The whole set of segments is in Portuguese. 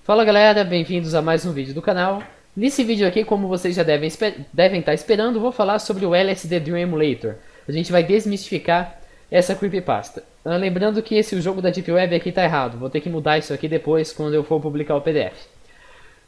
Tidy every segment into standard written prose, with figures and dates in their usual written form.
Fala galera, bem-vindos a mais um vídeo do canal. Nesse vídeo aqui, como vocês já devem estar esperando, vou falar sobre o LSD Dream Emulator. A gente vai desmistificar essa creepypasta. Lembrando que esse jogo da Deep Web aqui está errado, vou ter que mudar isso aqui depois quando eu for publicar o PDF.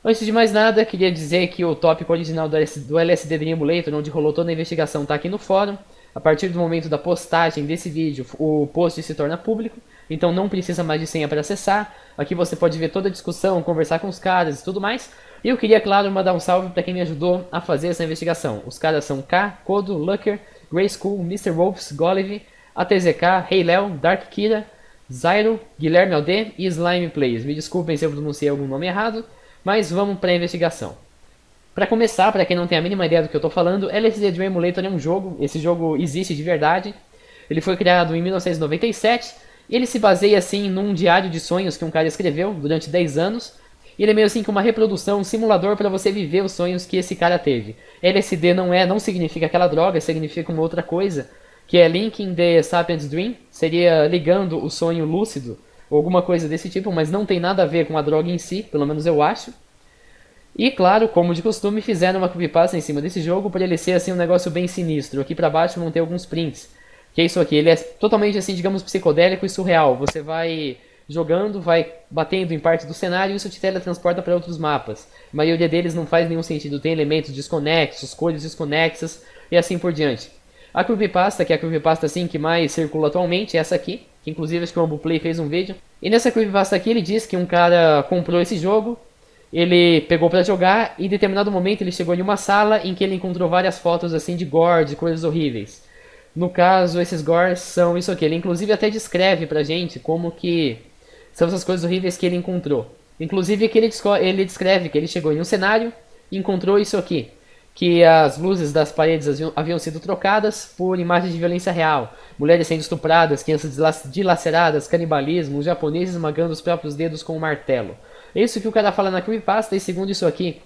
Antes de mais nada, queria dizer que o tópico original do LSD Dream Emulator, onde rolou toda a investigação, está aqui no fórum. A partir do momento da postagem desse vídeo, o post se torna público, então não precisa mais de senha para acessar. Aqui você pode ver toda a discussão, conversar com os caras e tudo mais. E eu queria, claro, mandar um salve para quem me ajudou a fazer essa investigação. Os caras são K, Kodo, Lucker, Grey School, Mr. Wolves, Goliv, ATZK, Hey Léo, Dark Kira, Zyro, Guilherme Alde e Slime Plays. Me desculpem se eu pronunciei algum nome errado, mas vamos para a investigação. Para começar, para quem não tem a mínima ideia do que eu estou falando, LSD Dream Emulator é um jogo, esse jogo existe de verdade. Ele foi criado em 1997 e ele se baseia assim num diário de sonhos que um cara escreveu durante 10 anos. E ele é meio assim que uma reprodução, um simulador para você viver os sonhos que esse cara teve. LSD não significa aquela droga, significa uma outra coisa, que é Linking the Sapiens Dream, seria ligando o sonho lúcido, ou alguma coisa desse tipo, mas não tem nada a ver com a droga em si, pelo menos eu acho. E claro, como de costume, fizeram uma creepypasta em cima desse jogo para ele ser assim um negócio bem sinistro. Aqui para baixo vão ter alguns prints. Que é isso aqui, ele é totalmente assim, digamos, psicodélico e surreal. Você vai jogando, vai batendo em parte do cenário e isso te teletransporta para outros mapas. A maioria deles não faz nenhum sentido, tem elementos desconexos, cores desconexas e assim por diante. A creepypasta, que é a creepypasta assim, que mais circula atualmente, é essa aqui, que inclusive acho que o Ambuplay fez um vídeo. E nessa creepypasta aqui ele diz que um cara comprou esse jogo, ele pegou para jogar e em determinado momento ele chegou em uma sala em que ele encontrou várias fotos assim de gore, de coisas horríveis. No caso, esses gores são isso aqui. Ele inclusive até descreve pra gente como que são essas coisas horríveis que ele encontrou. Inclusive que ele descreve que ele chegou em um cenário e encontrou isso aqui. Que as luzes das paredes haviam sido trocadas por imagens de violência real. Mulheres sendo estupradas, crianças dilaceradas, canibalismo, os japoneses esmagando os próprios dedos com um martelo. É isso que o cara fala na creepypasta e segundo isso aqui,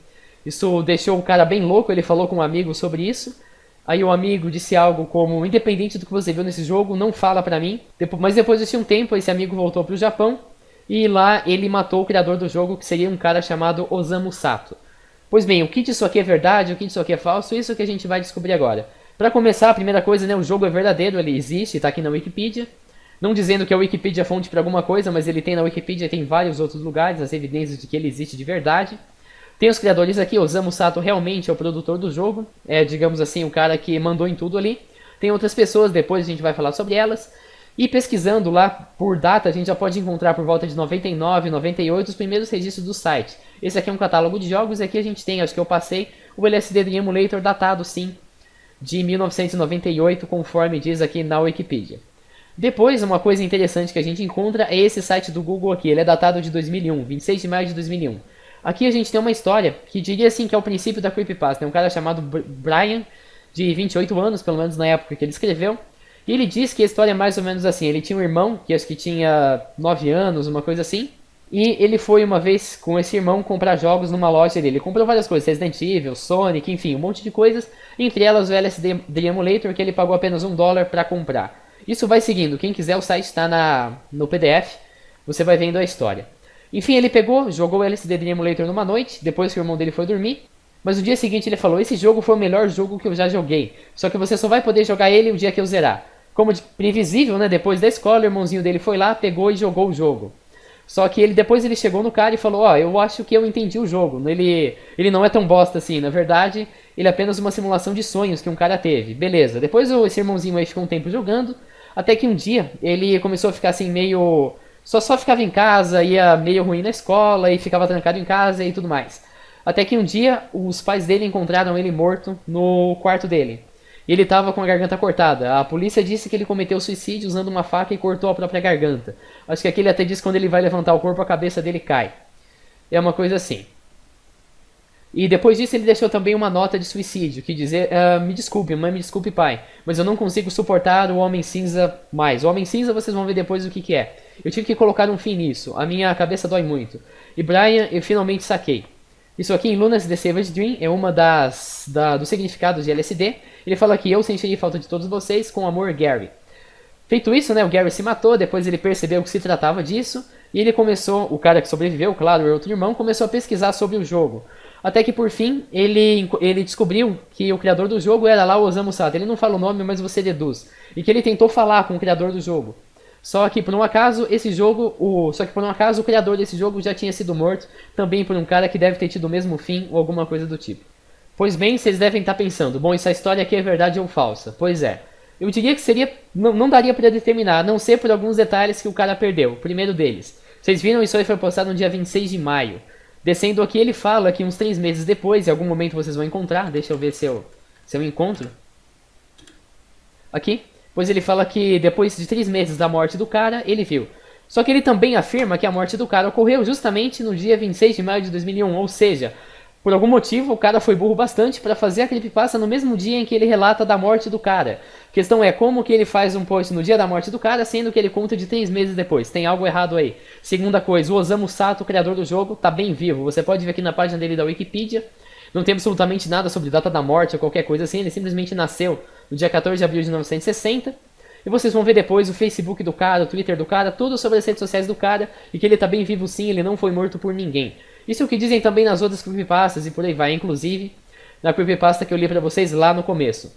isso deixou o cara bem louco, ele falou com um amigo sobre isso. Aí o amigo disse algo como, independente do que você viu nesse jogo, não fala pra mim. Mas depois de um tempo, esse amigo voltou pro Japão e lá ele matou o criador do jogo, que seria um cara chamado Osamu Sato. Pois bem, o que disso aqui é verdade, o que disso aqui é falso, isso que a gente vai descobrir agora. Para começar, a primeira coisa, né, o jogo é verdadeiro, ele existe, está aqui na Wikipedia. Não dizendo que a Wikipedia é fonte para alguma coisa, mas ele tem na Wikipedia e tem em vários outros lugares as evidências de que ele existe de verdade. Tem os criadores aqui, Osamu Sato realmente é o produtor do jogo, é, digamos assim, o cara que mandou em tudo ali. Tem outras pessoas, depois a gente vai falar sobre elas. E pesquisando lá por data, a gente já pode encontrar por volta de 99, 98 os primeiros registros do site. Esse aqui é um catálogo de jogos e aqui a gente tem, acho que eu passei, o LSD Dream Emulator datado sim, de 1998, conforme diz aqui na Wikipedia. Depois, uma coisa interessante que a gente encontra é esse site do Google aqui, ele é datado de 2001, 26 de maio de 2001. Aqui a gente tem uma história que diria assim que é o princípio da creepypasta. Tem um cara chamado Brian, de 28 anos, pelo menos na época que ele escreveu. E ele diz que a história é mais ou menos assim. Ele tinha um irmão, que acho que tinha 9 anos, uma coisa assim. E ele foi uma vez com esse irmão comprar jogos numa loja dele. Ele comprou várias coisas, Resident Evil, Sonic, enfim, um monte de coisas. Entre elas o LSD Dream Emulator, que ele pagou apenas $1 para comprar. Isso vai seguindo. Quem quiser, o site está no PDF. Você vai vendo a história. Enfim, ele pegou, jogou o LSD Dream Emulator numa noite, depois que o irmão dele foi dormir. Mas no dia seguinte ele falou, esse jogo foi o melhor jogo que eu já joguei. Só que você só vai poder jogar ele o dia que eu zerar. Como de previsível, né, depois da escola, o irmãozinho dele foi lá, pegou e jogou o jogo. Só que depois ele chegou no cara e falou, ó, eu acho que eu entendi o jogo. Ele não é tão bosta assim, na verdade, ele é apenas uma simulação de sonhos que um cara teve. Beleza, depois esse irmãozinho aí ficou um tempo jogando, até que um dia ele começou a ficar assim meio... Só ficava em casa, ia meio ruim na escola e ficava trancado em casa e tudo mais. Até que um dia os pais dele encontraram ele morto no quarto dele. Ele estava com a garganta cortada. A polícia disse que ele cometeu suicídio usando uma faca e cortou a própria garganta. Acho que aqui ele até diz que quando ele vai levantar o corpo a cabeça dele cai. É uma coisa assim. E depois disso ele deixou também uma nota de suicídio, que dizia, me desculpe mãe, me desculpe pai, mas eu não consigo suportar o Homem Cinza mais. O Homem Cinza vocês vão ver depois o que é. Eu tive que colocar um fim nisso, a minha cabeça dói muito. E Brian, eu finalmente saquei. Isso aqui em Luna's The Savage Dream é uma dos significados de LSD. Ele fala que eu sentirei falta de todos vocês, com amor, Gary. Feito isso, né, o Gary se matou, depois ele percebeu que se tratava disso, E ele começou, o cara que sobreviveu, claro, o outro irmão, começou a pesquisar sobre o jogo. Até que por fim, ele descobriu que o criador do jogo era lá o Osamu Sato. Ele não fala o nome, mas você deduz. E que ele tentou falar com o criador do jogo. Só que por um acaso o criador desse jogo já tinha sido morto, também por um cara que deve ter tido o mesmo fim ou alguma coisa do tipo. Pois bem, vocês devem estar pensando, bom, essa história aqui é verdade ou falsa? Pois é. Eu diria que seria, não daria para determinar, a não ser por alguns detalhes que o cara perdeu. O primeiro deles, vocês viram, isso aí foi postado no dia 26 de maio. Descendo aqui, ele fala que uns 3 meses depois, em algum momento vocês vão encontrar, deixa eu ver se eu encontro. Aqui, pois ele fala que depois de 3 meses da morte do cara, ele viu. Só que ele também afirma que a morte do cara ocorreu justamente no dia 26 de maio de 2001, ou seja, por algum motivo o cara foi burro bastante para fazer a creepypasta no mesmo dia em que ele relata da morte do cara. A questão é como que ele faz um post no dia da morte do cara, sendo que ele conta de 3 meses depois. Tem algo errado aí. Segunda coisa, o Osamu Sato, o criador do jogo, tá bem vivo. Você pode ver aqui na página dele da Wikipedia. Não tem absolutamente nada sobre data da morte ou qualquer coisa assim. Ele simplesmente nasceu no dia 14 de abril de 1960. E vocês vão ver depois o Facebook do cara, o Twitter do cara, tudo sobre as redes sociais do cara. E que ele tá bem vivo sim, ele não foi morto por ninguém. Isso é o que dizem também nas outras creepypastas e por aí vai. Inclusive na creepypasta que eu li pra vocês lá no começo.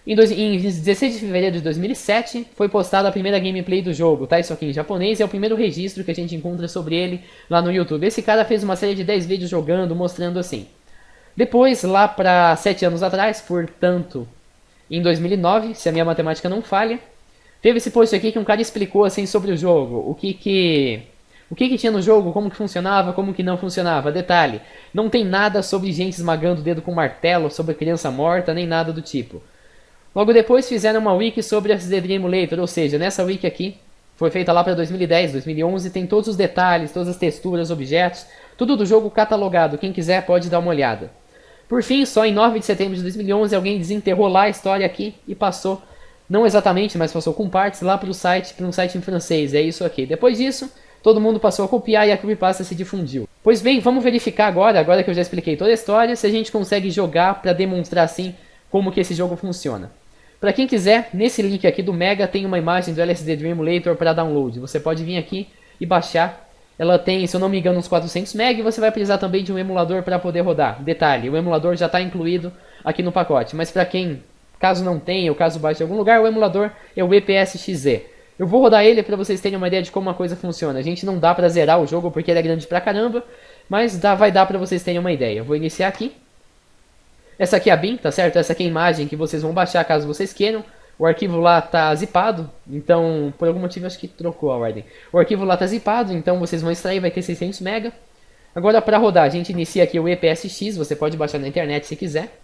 Em 16 de fevereiro de 2007 foi postada a primeira gameplay do jogo, tá? Isso aqui em japonês, é o primeiro registro que a gente encontra sobre ele lá no YouTube. Esse cara fez uma série de 10 vídeos jogando, mostrando assim. Depois, lá pra 7 anos atrás, portanto, em 2009, se a minha matemática não falha, teve esse post aqui que um cara explicou assim sobre o jogo, o que tinha no jogo, como que funcionava, como que não funcionava. Detalhe, não tem nada sobre gente esmagando o dedo com martelo, sobre criança morta, nem nada do tipo. Logo depois fizeram uma wiki sobre a SD Dream Emulator, ou seja, nessa wiki aqui, foi feita lá para 2010, 2011, tem todos os detalhes, todas as texturas, objetos, tudo do jogo catalogado, quem quiser pode dar uma olhada. Por fim, só em 9 de setembro de 2011, alguém desenterrou lá a história aqui e passou, não exatamente, mas passou com partes lá para um site em francês, é isso aqui. Depois disso, todo mundo passou a copiar e a creepypasta se difundiu. Pois bem, vamos verificar agora que eu já expliquei toda a história, se a gente consegue jogar para demonstrar assim como que esse jogo funciona. Para quem quiser, nesse link aqui do Mega tem uma imagem do LSD Dream Emulator para download. Você pode vir aqui e baixar. Ela tem, se eu não me engano, uns 400 MB e você vai precisar também de um emulador para poder rodar. Detalhe, o emulador já está incluído aqui no pacote. Mas para quem, caso não tenha ou caso baixe em algum lugar, o emulador é o EPSXZ. Eu vou rodar ele para vocês terem uma ideia de como a coisa funciona. A gente não dá para zerar o jogo porque ele é grande pra caramba, mas vai dar para vocês terem uma ideia. Eu vou iniciar aqui. Essa aqui é a bin, tá certo? Essa aqui é a imagem que vocês vão baixar caso vocês queiram. O arquivo lá tá zipado, então por algum motivo acho que trocou a ordem. O arquivo lá tá zipado, então vocês vão extrair, vai ter 600 MB. Agora para rodar, a gente inicia aqui o EPSX, você pode baixar na internet se quiser.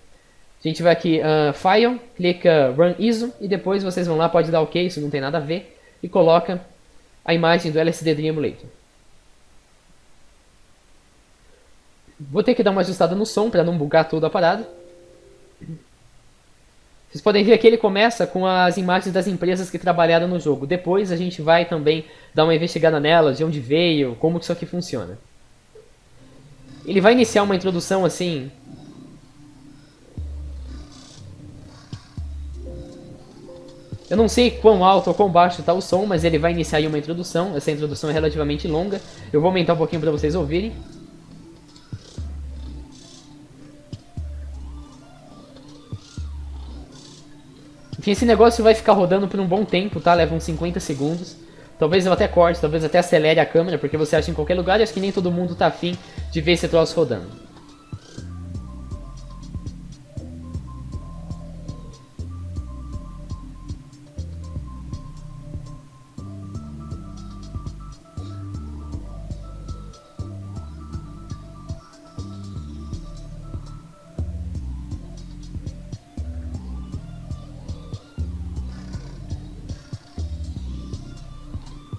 A gente vai aqui, File, clica Run ISO e depois vocês vão lá, pode dar OK, isso não tem nada a ver. E coloca a imagem do LSD Dream Emulator. Vou ter que dar uma ajustada no som para não bugar toda a parada. Vocês podem ver que ele começa com as imagens das empresas que trabalharam no jogo. Depois a gente vai também dar uma investigada nelas, de onde veio, como que isso aqui funciona. Ele vai iniciar uma introdução assim. Eu não sei quão alto ou quão baixo está o som, mas ele vai iniciar aí uma introdução. Essa introdução é relativamente longa. Eu vou aumentar um pouquinho para vocês ouvirem. Enfim, esse negócio vai ficar rodando por um bom tempo, tá? Leva uns 50 segundos. Talvez eu até corte, talvez até acelere a câmera, porque você acha em qualquer lugar e acho que nem todo mundo tá afim de ver esse troço rodando.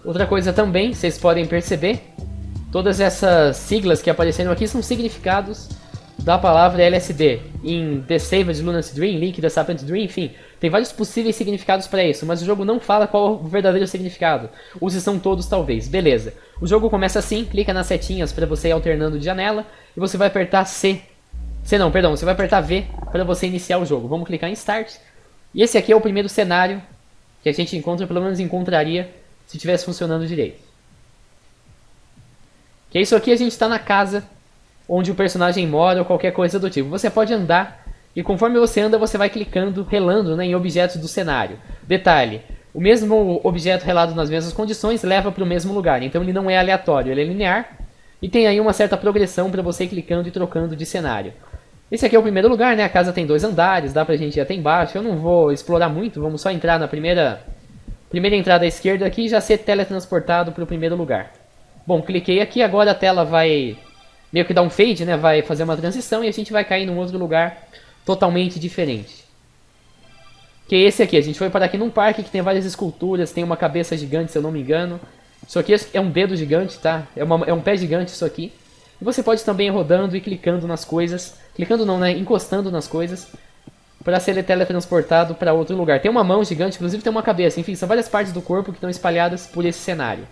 Outra coisa também, vocês podem perceber, todas essas siglas que apareceram aqui são significados da palavra LSD. Em The Savage Lunacy Dream, Link the Sapient Dream, enfim, tem vários possíveis significados para isso, mas o jogo não fala qual o verdadeiro significado. Ou se são todos, talvez. Beleza. O jogo começa assim, clica nas setinhas para você ir alternando de janela, e você vai apertar você vai apertar V para você iniciar o jogo. Vamos clicar em Start. E esse aqui é o primeiro cenário que a gente encontra, pelo menos encontraria, se estivesse funcionando direito. Que é isso aqui, a gente está na casa onde o personagem mora ou qualquer coisa do tipo. Você pode andar e conforme você anda, você vai clicando, relando, né, em objetos do cenário. Detalhe, o mesmo objeto relado nas mesmas condições leva para o mesmo lugar. Então ele não é aleatório, ele é linear. E tem aí uma certa progressão para você ir clicando e trocando de cenário. Esse aqui é o primeiro lugar, né? A casa tem 2 andares, dá pra gente ir até embaixo. Eu não vou explorar muito, vamos só entrar na primeira entrada à esquerda aqui e já ser teletransportado para o primeiro lugar. Bom, cliquei aqui, agora a tela vai meio que dar um fade, né? Vai fazer uma transição e a gente vai cair num outro lugar totalmente diferente. Que é esse aqui, a gente foi parar aqui num parque que tem várias esculturas, tem uma cabeça gigante, se eu não me engano. Isso aqui é um dedo gigante, tá? É um pé gigante isso aqui. E você pode também ir rodando e clicando nas coisas. Clicando não, né? Encostando nas coisas. Para ser teletransportado para outro lugar. Tem uma mão gigante, inclusive tem uma cabeça. Enfim, são várias partes do corpo que estão espalhadas por esse cenário.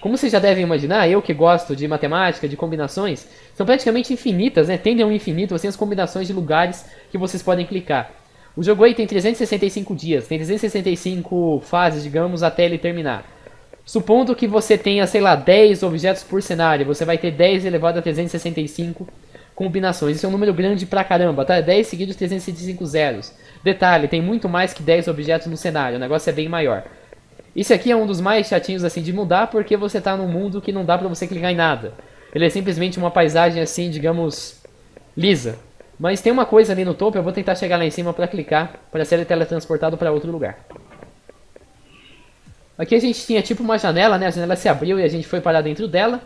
Como vocês já devem imaginar, eu que gosto de matemática, de combinações, são praticamente infinitas, né? Tendem ao infinito, assim, as combinações de lugares que vocês podem clicar. O jogo aí tem 365 dias, tem 365 fases, digamos, até ele terminar. Supondo que você tenha, sei lá, 10 objetos por cenário, você vai ter 10 elevado a 365 combinações. Isso é um número grande pra caramba, tá? 10 seguidos 365 zeros. Detalhe, tem muito mais que 10 objetos no cenário, o negócio é bem maior. Esse aqui é um dos mais chatinhos assim de mudar, porque você tá num mundo que não dá pra você clicar em nada. Ele é simplesmente uma paisagem assim, digamos, lisa. Mas tem uma coisa ali no topo, eu vou tentar chegar lá em cima pra clicar, para ser teletransportado para outro lugar. Aqui a gente tinha tipo uma janela, né? A janela se abriu e a gente foi parar dentro dela.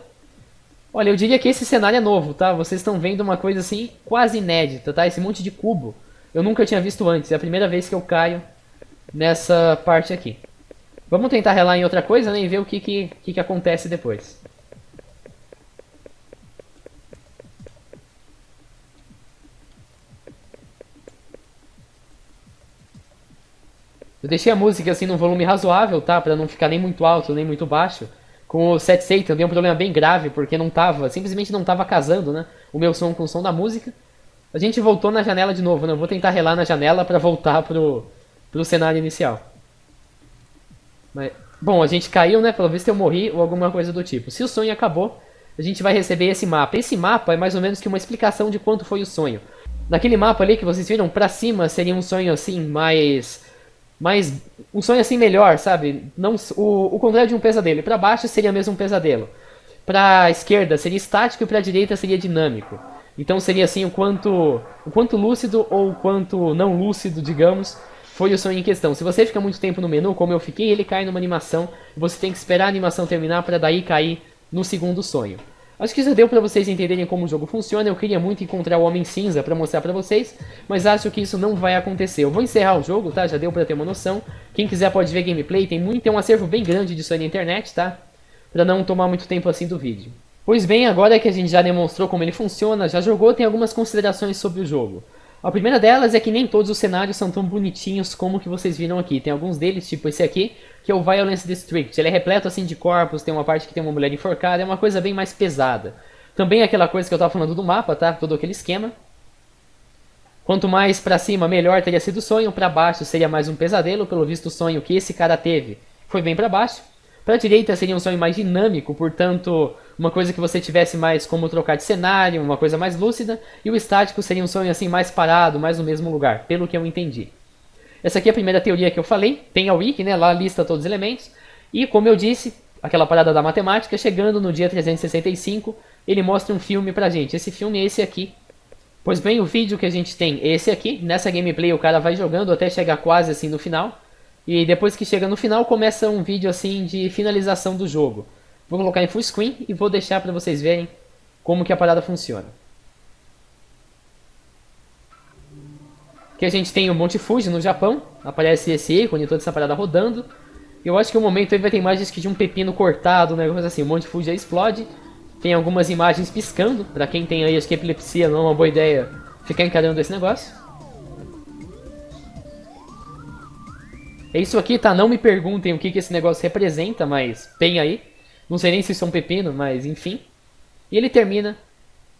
Olha, eu diria que esse cenário é novo, tá? Vocês estão vendo uma coisa assim quase inédita, tá? Esse monte de cubo eu nunca tinha visto antes. É a primeira vez que eu caio nessa parte aqui. Vamos tentar relar em outra coisa, né? E ver o que acontece depois. Eu deixei a música assim num volume razoável, tá? Pra não ficar nem muito alto, nem muito baixo. Com o Set Satan deu um problema bem grave, porque não tava, simplesmente não tava casando, né? O meu som com o som da música. A gente voltou na janela de novo, né? Eu vou tentar relar na janela pra voltar pro cenário inicial. Mas, bom, a gente caiu, né? Pelo visto eu morri ou alguma coisa do tipo. Se o sonho acabou, a gente vai receber esse mapa. Esse mapa é mais ou menos que uma explicação de quanto foi o sonho. Naquele mapa ali que vocês viram, pra cima seria um sonho assim, mais um sonho assim melhor, sabe? Não o contrário de um pesadelo. E pra baixo seria mesmo um pesadelo. Pra esquerda seria estático e pra direita seria dinâmico. Então seria assim o quanto lúcido ou o quanto não lúcido, digamos, foi o sonho em questão. Se você fica muito tempo no menu, como eu fiquei, ele cai numa animação. E você tem que esperar a animação terminar para daí cair no segundo sonho. Acho que já deu para vocês entenderem como o jogo funciona. Eu queria muito encontrar o Homem Cinza para mostrar para vocês, mas acho que isso não vai acontecer. Eu vou encerrar o jogo, tá? Já deu para ter uma noção. Quem quiser pode ver gameplay. Tem um acervo bem grande disso aí na internet, tá? Para não tomar muito tempo assim do vídeo. Pois bem, agora que a gente já demonstrou como ele funciona, já jogou, tem algumas considerações sobre o jogo. A primeira delas é que nem todos os cenários são tão bonitinhos como que vocês viram aqui. Tem alguns deles, tipo esse aqui, que é o Violence District. Ele é repleto assim de corpos, tem uma parte que tem uma mulher enforcada, é uma coisa bem mais pesada. Também aquela coisa que eu tava falando do mapa, tá? Todo aquele esquema. Quanto mais pra cima, melhor teria sido o sonho. Pra baixo seria mais um pesadelo, pelo visto o sonho que esse cara teve foi bem pra baixo. Pra direita seria um sonho mais dinâmico, portanto, uma coisa que você tivesse mais como trocar de cenário, uma coisa mais lúcida. E o estático seria um sonho assim mais parado, mais no mesmo lugar, pelo que eu entendi. Essa aqui é a primeira teoria que eu falei, tem a wiki, né, lá lista todos os elementos. E como eu disse, aquela parada da matemática, chegando no dia 365, ele mostra um filme pra gente. Esse filme é esse aqui. Pois bem, o vídeo que a gente tem é esse aqui. Nessa gameplay o cara vai jogando até chegar quase assim no final. E depois que chega no final, começa um vídeo assim de finalização do jogo. Vou colocar em full screen e vou deixar para vocês verem como que a parada funciona. Aqui a gente tem o Monte Fuji no Japão. Aparece esse ícone, toda essa parada rodando. Eu acho que o momento aí vai ter imagens de um pepino cortado, um negócio assim. O Monte Fuji aí explode. Tem algumas imagens piscando. Para quem tem aí, acho que epilepsia não é uma boa ideia ficar encarando esse negócio. É isso aqui, tá? Não me perguntem o que esse negócio representa, mas tem aí. Não sei nem se isso é um pepino, mas enfim. E ele termina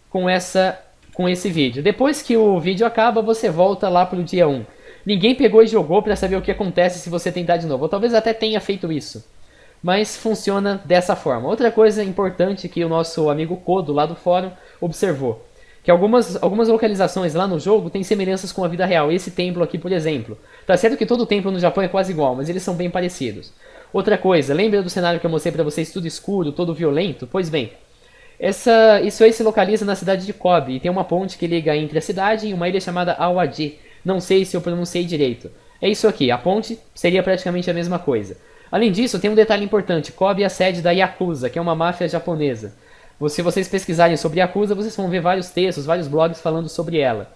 com esse vídeo. Depois que o vídeo acaba, você volta lá pro dia 1. Ninguém pegou e jogou pra saber o que acontece se você tentar de novo. Ou talvez até tenha feito isso. mas funciona dessa forma. Outra coisa importante que o nosso amigo Kodo lá do fórum observou, que algumas localizações lá no jogo têm semelhanças com a vida real. Esse templo aqui, por exemplo. Tá certo que todo templo no Japão é quase igual, mas eles são bem parecidos. Outra coisa, lembra do cenário que eu mostrei para vocês, tudo escuro, todo violento? Pois bem, isso aí se localiza na cidade de Kobe, e tem uma ponte que liga entre a cidade e uma ilha chamada Awaji. Não sei se eu pronunciei direito. É isso aqui, a ponte seria praticamente a mesma coisa. Além disso, tem um detalhe importante, Kobe é a sede da Yakuza, que é uma máfia japonesa. Se vocês pesquisarem sobre Yakuza, vocês vão ver vários textos, vários blogs falando sobre ela.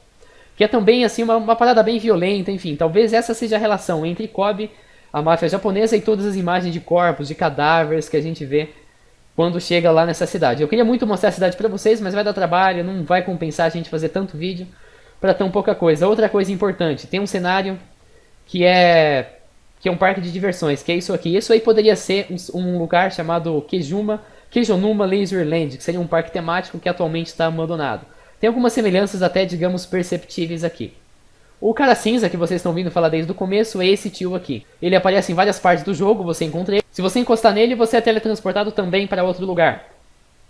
Que é também assim uma parada bem violenta, enfim. Talvez essa seja a relação entre Kobe, a máfia japonesa, e todas as imagens de corpos, de cadáveres que a gente vê quando chega lá nessa cidade. Eu queria muito mostrar a cidade pra vocês, mas vai dar trabalho, não vai compensar a gente fazer tanto vídeo pra tão pouca coisa. Outra coisa importante, tem um cenário que é um parque de diversões, que é isso aqui. Isso aí poderia ser um lugar chamado Kejunuma Laserland, que seria um parque temático que atualmente está abandonado. Tem algumas semelhanças até, digamos, perceptíveis aqui. O cara cinza que vocês estão vindo falar desde o começo é esse tio aqui. Ele aparece em várias partes do jogo, você encontra ele. Se você encostar nele, você é teletransportado também para outro lugar.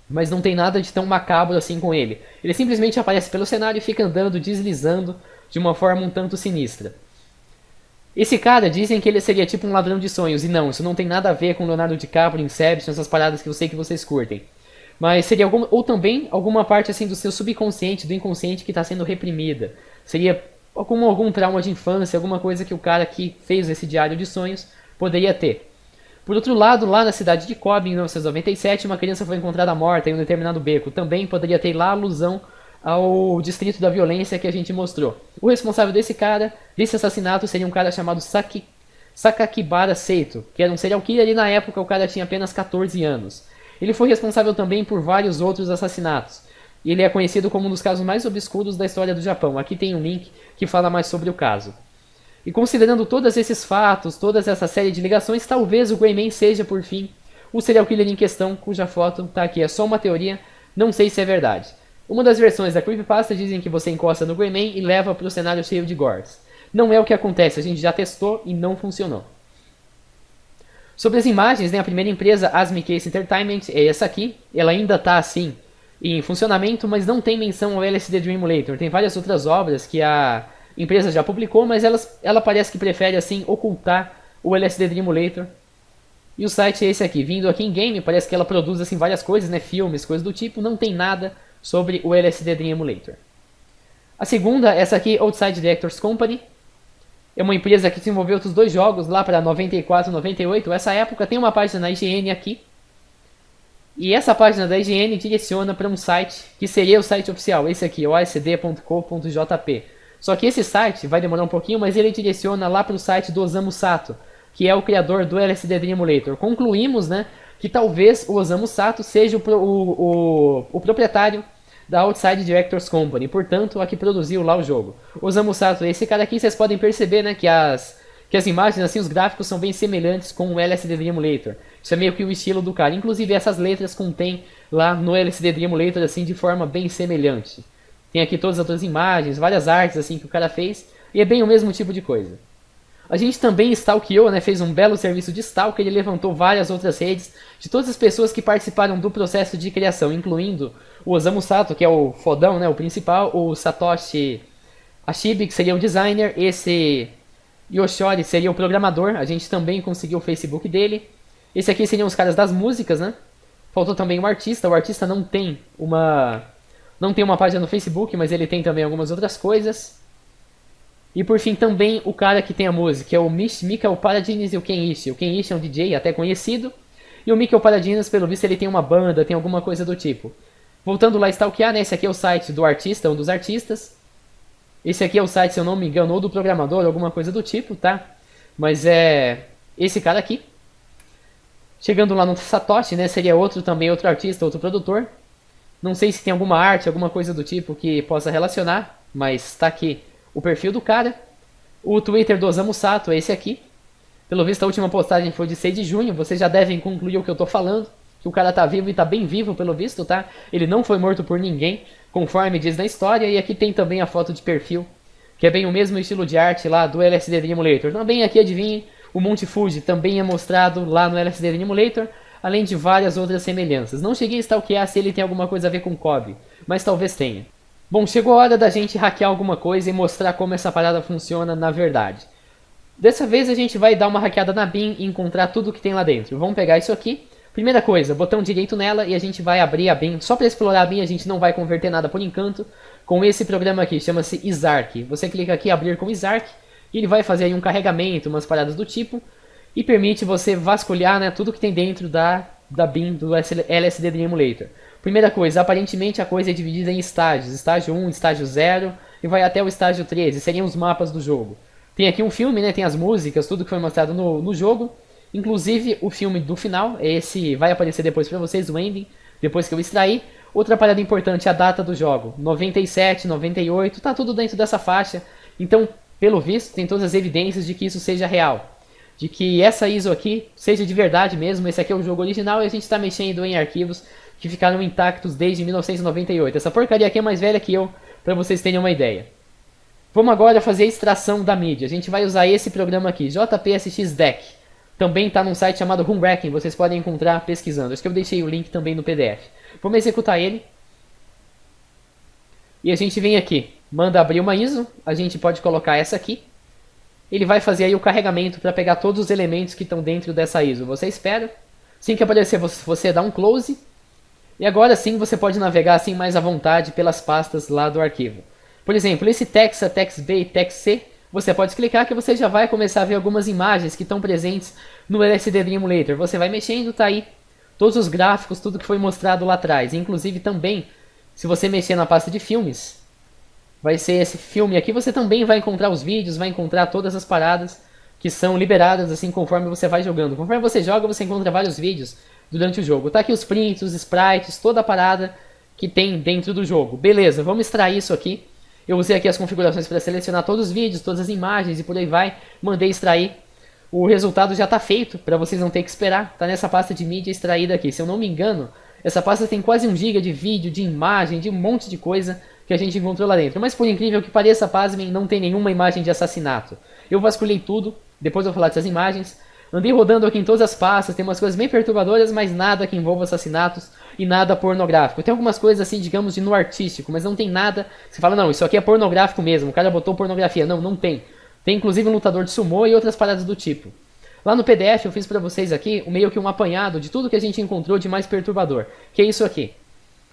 Mas não tem nada de tão macabro assim com ele. Ele simplesmente aparece pelo cenário e fica andando, deslizando de uma forma um tanto sinistra. Esse cara, dizem que ele seria tipo um ladrão de sonhos, e não, isso não tem nada a ver com Leonardo DiCaprio, Inception, essas paradas que eu sei que vocês curtem. Mas seria ou também alguma parte assim do seu subconsciente, do inconsciente que está sendo reprimida. Seria algum trauma de infância, alguma coisa que o cara que fez esse diário de sonhos poderia ter. Por outro lado, lá na cidade de Kobe, em 1997, uma criança foi encontrada morta em um determinado beco. Também poderia ter lá alusão ao distrito da violência que a gente mostrou. O responsável desse assassinato, seria um cara chamado Sakakibara Seito, que era um serial killer e na época o cara tinha apenas 14 anos. Ele foi responsável também por vários outros assassinatos. E ele é conhecido como um dos casos mais obscuros da história do Japão. Aqui tem um link que fala mais sobre o caso. E considerando todos esses fatos, toda essa série de ligações, talvez o Greyman seja, por fim, o serial killer em questão, cuja foto está aqui. É só uma teoria, não sei se é verdade. Uma das versões da Creepypasta dizem que você encosta no Greyman e leva para o cenário cheio de gores. Não é o que acontece, a gente já testou e não funcionou. Sobre as imagens, né, a primeira empresa, Asmi Case Entertainment, é essa aqui. Ela ainda está assim em funcionamento, mas não tem menção ao LSD Dream Emulator. Tem várias outras obras que a empresa já publicou, mas ela parece que prefere assim ocultar o LSD Dream Emulator. E o site é esse aqui, vindo aqui em game, parece que ela produz assim várias coisas, né, filmes, coisas do tipo, não tem nada sobre o LSD Dream Emulator. A segunda, essa aqui, Outside Directors Company, é uma empresa que desenvolveu outros dois jogos lá para 94 e 98. Essa época tem uma página na IGN aqui. E essa página da IGN direciona para um site que seria o site oficial, esse aqui, osd.co.jp. Só que esse site vai demorar um pouquinho, mas ele direciona lá para o site do Osamu Sato, que é o criador do LSD Dream Emulator. Concluímos, né, que talvez o Osamu Sato seja o proprietário da Outside Directors Company, portanto, a que produziu lá o jogo. O Osamu Sato, esse cara aqui, vocês podem perceber, né, que as imagens, assim, os gráficos são bem semelhantes com o LSD Dream Emulator. Isso é meio que o estilo do cara. Inclusive, essas letras contém lá no LSD Dream Emulator, assim, de forma bem semelhante. Tem aqui todas as outras imagens, várias artes, assim, que o cara fez, e é bem o mesmo tipo de coisa. A gente também stalkeou, né, fez um belo serviço de stalk, ele levantou várias outras redes de todas as pessoas que participaram do processo de criação, incluindo o Osamu Sato, que é o fodão, né, o principal, o Satoshi Ashibi, que seria o designer, esse Yoshori seria o programador, a gente também conseguiu o Facebook dele. Esse aqui seriam os caras das músicas, né? Faltou também o artista não tem uma página no Facebook, mas ele tem também algumas outras coisas. E por fim também o cara que tem a música, que é o Michael Paradinas e o Kenichi. O Kenichi é um DJ até conhecido, e o Michael Paradinas, pelo visto, ele tem uma banda, tem alguma coisa do tipo. Voltando lá a stalkear, né? Esse aqui é o site do artista, um dos artistas. Esse aqui é o site, se eu não me engano, ou do programador, alguma coisa do tipo, tá? Mas é esse cara aqui. Chegando lá no Satoshi, né? Seria outro artista, outro produtor. Não sei se tem alguma arte, alguma coisa do tipo que possa relacionar, mas tá aqui o perfil do cara. O Twitter do Osamu Sato é esse aqui. Pelo visto, a última postagem foi de 6 de junho. Vocês já devem concluir o que eu tô falando. Que o cara tá vivo e tá bem vivo, pelo visto, tá? Ele não foi morto por ninguém, conforme diz na história. E aqui tem também a foto de perfil, que é bem o mesmo estilo de arte lá do LSD Dream Emulator. Também aqui, adivinhem, O Monte Fuji também é mostrado lá no LSD Dream Emulator, além de várias outras semelhanças. Não cheguei a stalkear se ele tem alguma coisa a ver com Kobe, mas talvez tenha. Bom, chegou a hora da gente hackear alguma coisa e mostrar como essa parada funciona na verdade. Dessa vez a gente vai dar uma hackeada na BIM e encontrar tudo que tem lá dentro. Vamos pegar isso aqui. Primeira coisa, botão direito nela e a gente vai abrir a BIM. Só para explorar a BIM a gente não vai converter nada por enquanto. Com esse programa aqui, chama-se Isarc. Você clica aqui, abrir com Isarc, e ele vai fazer aí um carregamento, umas paradas do tipo, e permite você vasculhar, né, tudo que tem dentro da BIM do LSD Dream Emulator. Primeira coisa, aparentemente a coisa é dividida em estágios. Estágio 1, estágio 0 e vai até o estágio 13, seriam os mapas do jogo. Tem aqui um filme, né, tem as músicas, tudo que foi mostrado no jogo. Inclusive o filme do final, esse vai aparecer depois pra vocês, o ending, depois que eu extrair. Outra parada importante, a data do jogo, 97, 98, tá tudo dentro dessa faixa. Então, pelo visto, tem todas as evidências de que isso seja real. De que essa ISO aqui seja de verdade mesmo, esse aqui é o jogo original e a gente está mexendo em arquivos que ficaram intactos desde 1998. Essa porcaria aqui é mais velha que eu, para vocês terem uma ideia. Vamos agora fazer a extração da mídia. A gente vai usar esse programa aqui, JPSX Deck. Também está num site chamado Runwrecking, vocês podem encontrar pesquisando. Acho que eu deixei o link também no PDF. Vamos executar ele. E a gente vem aqui, manda abrir uma ISO, a gente pode colocar essa aqui. Ele vai fazer aí o carregamento para pegar todos os elementos que estão dentro dessa ISO. Você espera. Assim que aparecer, você dá um close. E agora sim você pode navegar assim mais à vontade pelas pastas lá do arquivo. Por exemplo, esse Texa, TexB e TexC, você pode clicar que você já vai começar a ver algumas imagens que estão presentes no LSD Dream Emulator. Você vai mexendo, tá aí todos os gráficos, tudo que foi mostrado lá atrás. Inclusive também, se você mexer na pasta de filmes, vai ser esse filme aqui, você também vai encontrar os vídeos, vai encontrar todas as paradas que são liberadas assim conforme você vai jogando. Conforme você joga, você encontra vários vídeos durante o jogo. Tá aqui os prints, os sprites, toda a parada que tem dentro do jogo. Beleza, vamos extrair isso aqui. Eu usei aqui as configurações para selecionar todos os vídeos, todas as imagens e por aí vai. Mandei extrair. O resultado já está feito, para vocês não terem que esperar. Está nessa pasta de mídia extraída aqui. Se eu não me engano, essa pasta tem quase 1 GB de vídeo, de imagem, de um monte de coisa que a gente encontrou lá dentro. Mas por incrível que pareça, pasmem, não tem nenhuma imagem de assassinato. Eu vasculhei tudo, depois eu vou falar dessas imagens. Andei rodando aqui em todas as pastas, tem umas coisas bem perturbadoras, mas nada que envolva assassinatos e nada pornográfico. Tem algumas coisas assim, digamos, de no artístico, mas não tem nada. Você fala, não, isso aqui é pornográfico mesmo, o cara botou pornografia. Não, não tem. Tem inclusive um lutador de sumô e outras paradas do tipo. Lá no PDF eu fiz pra vocês aqui meio que um apanhado de tudo que a gente encontrou de mais perturbador. Que é isso aqui.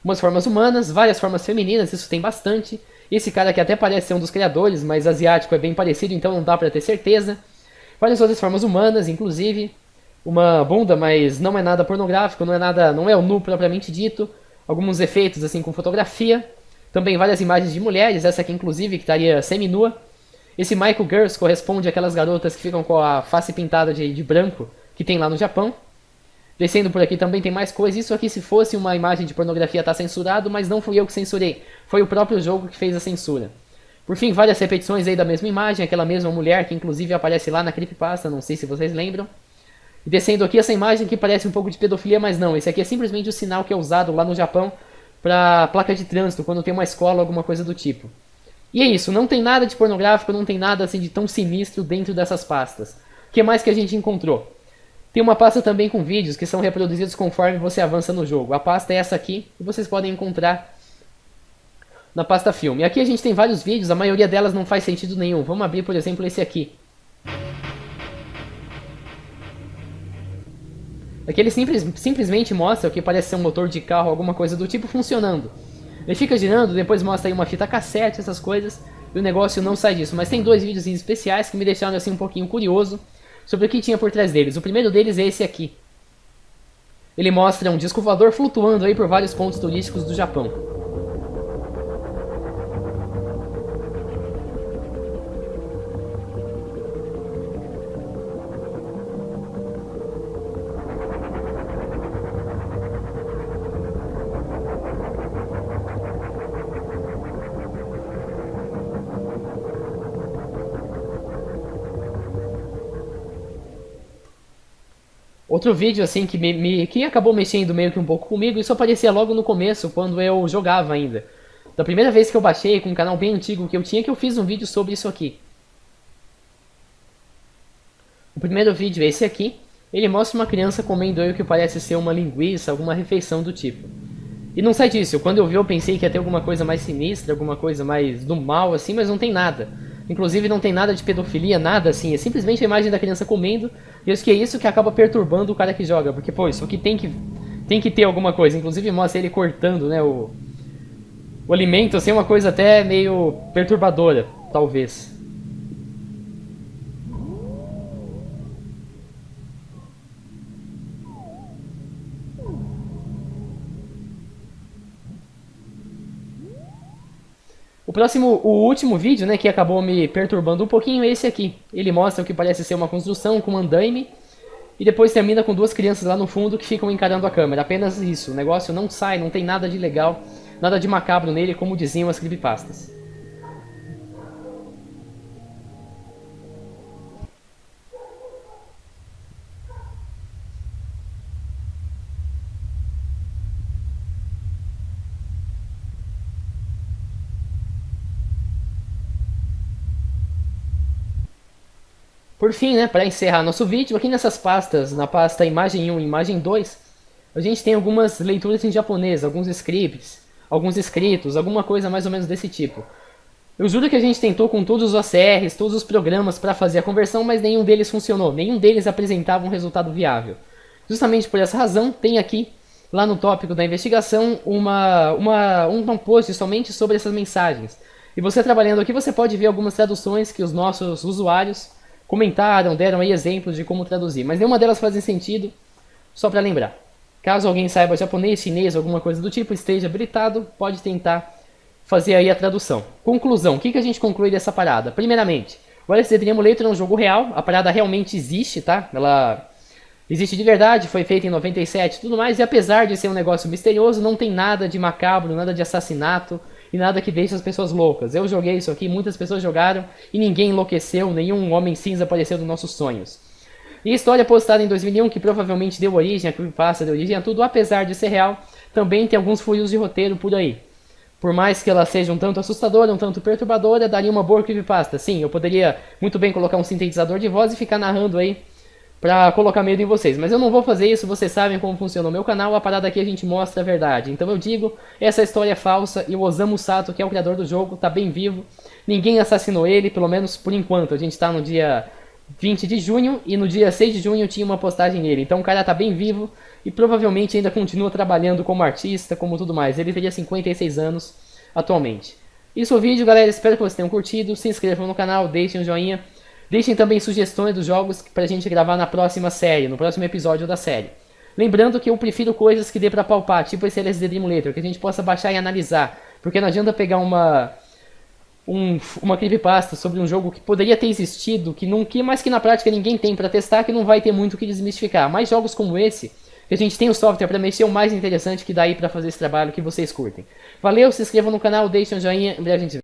Umas formas humanas, várias formas femininas, isso tem bastante. Esse cara aqui até parece ser um dos criadores, mas asiático é bem parecido, então não dá pra ter certeza. Várias outras formas humanas, inclusive uma bunda, mas não é nada pornográfico, não é o nu propriamente dito. Alguns efeitos assim com fotografia. Também várias imagens de mulheres, essa aqui inclusive que estaria semi-nua. Esse Michael Girls corresponde àquelas garotas que ficam com a face pintada de branco que tem lá no Japão. Descendo por aqui também tem mais coisa. Isso aqui, se fosse uma imagem de pornografia, está censurado, mas não fui eu que censurei. Foi o próprio jogo que fez a censura. Por fim, várias repetições aí da mesma imagem, aquela mesma mulher que inclusive aparece lá na creepypasta, não sei se vocês lembram. E descendo aqui essa imagem que parece um pouco de pedofilia, mas não. Esse aqui é simplesmente o sinal que é usado lá no Japão para placa de trânsito, quando tem uma escola ou alguma coisa do tipo. E é isso, não tem nada de pornográfico, não tem nada assim de tão sinistro dentro dessas pastas. O que mais que a gente encontrou? Tem uma pasta também com vídeos que são reproduzidos conforme você avança no jogo. A pasta é essa aqui e vocês podem encontrar na pasta filme. Aqui a gente tem vários vídeos, a maioria delas não faz sentido nenhum. Vamos abrir, por exemplo, esse aqui. Aqui ele simplesmente mostra o que parece ser um motor de carro, alguma coisa do tipo, funcionando. Ele fica girando, depois mostra aí uma fita cassete, essas coisas, e o negócio não sai disso. Mas tem dois vídeos especiais que me deixaram assim um pouquinho curioso sobre o que tinha por trás deles. O primeiro deles é esse aqui. Ele mostra um disco voador flutuando aí por vários pontos turísticos do Japão. Outro vídeo assim que acabou mexendo meio que um pouco comigo, isso aparecia logo no começo, quando eu jogava ainda. Da primeira vez que eu baixei, com um canal bem antigo que eu tinha, que eu fiz um vídeo sobre isso aqui. O primeiro vídeo é esse aqui. Ele mostra uma criança comendo aí o que parece ser uma linguiça, alguma refeição do tipo. E não sai disso, quando eu vi eu pensei que ia ter alguma coisa mais sinistra, alguma coisa mais do mal assim, mas não tem nada. Inclusive não tem nada de pedofilia, nada assim, é simplesmente a imagem da criança comendo, e eu acho que é isso que acaba perturbando o cara que joga, porque pô, isso aqui tem que ter alguma coisa, inclusive mostra ele cortando, né, o alimento, assim, uma coisa até meio perturbadora, talvez. O último vídeo, né, que acabou me perturbando um pouquinho é esse aqui. Ele mostra o que parece ser uma construção com um andaime e depois termina com duas crianças lá no fundo que ficam encarando a câmera. Apenas isso, o negócio não sai, não tem nada de legal, nada de macabro nele, como diziam as creepypastas. Por fim, né, para encerrar nosso vídeo, aqui nessas pastas, na pasta imagem 1 e imagem 2, a gente tem algumas leituras em japonês, alguns scripts, alguns escritos, alguma coisa mais ou menos desse tipo. Eu juro que a gente tentou com todos os OCRs, todos os programas para fazer a conversão, mas nenhum deles funcionou, nenhum deles apresentava um resultado viável. Justamente por essa razão, tem aqui, lá no tópico da investigação, um post somente sobre essas mensagens. E você trabalhando aqui, você pode ver algumas traduções que os nossos usuários comentaram, deram aí exemplos de como traduzir, mas nenhuma delas fazem sentido, só para lembrar. Caso alguém saiba japonês, chinês, alguma coisa do tipo, esteja habilitado, pode tentar fazer aí a tradução. Conclusão, o que a gente conclui dessa parada? Primeiramente, o LSD Dream Emulator é um jogo real, a parada realmente existe, tá? Ela existe de verdade, foi feita em 97 e tudo mais, e apesar de ser um negócio misterioso, não tem nada de macabro, nada de assassinato, e nada que deixe as pessoas loucas. Eu joguei isso aqui, muitas pessoas jogaram e ninguém enlouqueceu, nenhum homem cinza apareceu nos nossos sonhos. E a história postada em 2001, que provavelmente deu origem a creepypasta, deu origem a tudo, apesar de ser real, também tem alguns furos de roteiro por aí. Por mais que ela seja um tanto assustadora, um tanto perturbadora, daria uma boa creepypasta. Sim, eu poderia muito bem colocar um sintetizador de voz e ficar narrando aí pra colocar medo em vocês. Mas eu não vou fazer isso, vocês sabem como funciona o meu canal, a parada aqui a gente mostra a verdade. Então eu digo, essa história é falsa e o Osamu Sato, que é o criador do jogo, tá bem vivo. Ninguém assassinou ele, pelo menos por enquanto. A gente tá no dia 20 de junho e no dia 6 de junho tinha uma postagem dele. Então o cara tá bem vivo e provavelmente ainda continua trabalhando como artista, como tudo mais. Ele teria 56 anos atualmente. Isso é o vídeo, galera. Espero que vocês tenham curtido. Se inscrevam no canal, deixem um joinha. Deixem também sugestões dos jogos pra gente gravar na próxima série, no próximo episódio da série. Lembrando que eu prefiro coisas que dê pra palpar, tipo esse LSD Dream Emulator, que a gente possa baixar e analisar. Porque não adianta pegar uma creepypasta sobre um jogo que poderia ter existido, mas que na prática ninguém tem pra testar, que não vai ter muito o que desmistificar. Mas jogos como esse, que a gente tem o software pra mexer, é o mais interessante que dá aí pra fazer esse trabalho que vocês curtem. Valeu, se inscrevam no canal, deixem um joinha, em breve a gente vê.